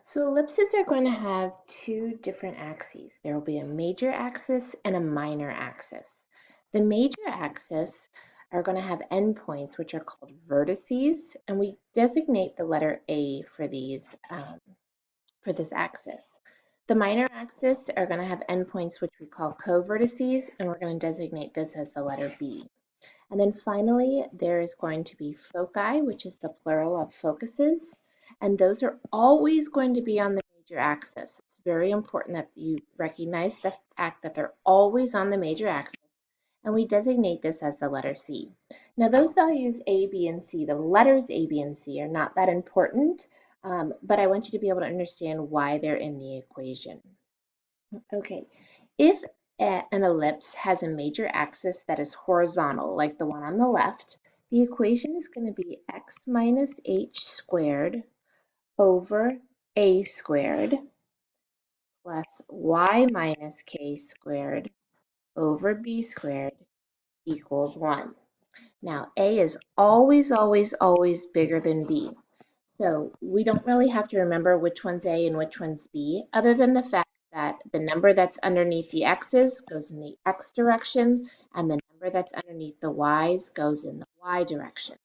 So ellipses are going to have two different axes. There will be a major axis and a minor axis. The major axis are going to have endpoints, which are called vertices, and we designate the letter A for these for this axis. The minor axis are going to have endpoints, which we call covertices, and we're going to designate this as the letter B. And then finally, there is going to be foci, which is the plural of focuses, and those are always going to be on the major axis. It's very important that you recognize the fact that they're always on the major axis, and we designate this as the letter C. Now, those values A, B, and C, the letters A, B, and C are not that important, but I want you to be able to understand why they're in the equation. Okay, if an ellipse has a major axis that is horizontal, like the one on the left, the equation is going to be x minus h squared over a squared plus y minus k squared over b squared equals 1. Now, a is always, always, always bigger than b. So we don't really have to remember which one's A and which one's B, other than the fact that the number that's underneath the X's goes in the X direction, and the number that's underneath the Y's goes in the Y direction.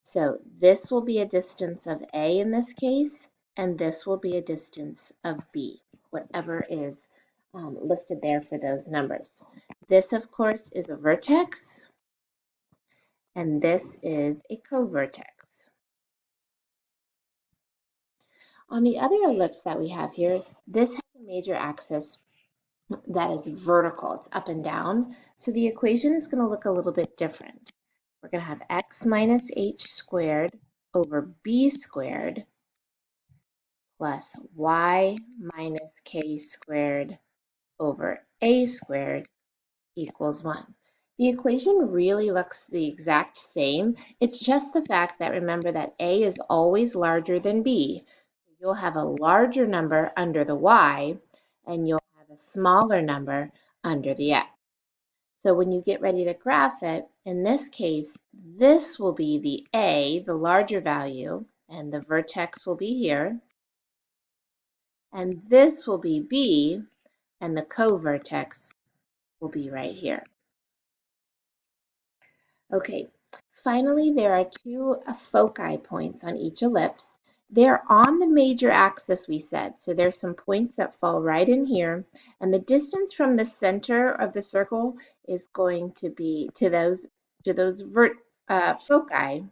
So this will be a distance of A in this case, and this will be a distance of B, whatever is listed there for those numbers. This, of course, is a vertex, and this is a covertex. On the other ellipse that we have here, this has a major axis that is vertical. It's up and down. So the equation is going to look a little bit different. We're going to have x minus h squared over b squared plus y minus k squared over a squared equals 1. The equation really looks the exact same. It's just the fact that remember that a is always larger than b. You'll have a larger number under the y, and you'll have a smaller number under the x. So when you get ready to graph it, in this case, this will be the a, the larger value, and the vertex will be here. And this will be b, and the covertex will be right here. Okay, finally, there are two foci points on each ellipse. They're on the major axis, we said, so there's some points that fall right in here, and the distance from the center of the circle is going to be to those foci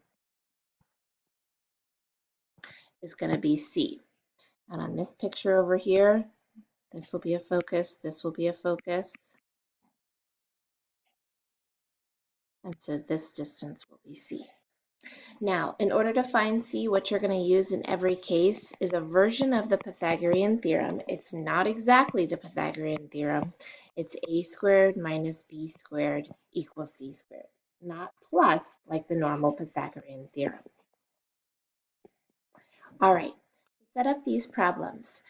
is going to be C. And on this picture over here, this will be a focus, this will be a focus, and so this distance will be C. Now, in order to find C, what you're going to use in every case is a version of the Pythagorean theorem. It's not exactly the Pythagorean theorem. It's a squared minus b squared equals c squared, not plus like the normal Pythagorean theorem. All right, to set up these problems,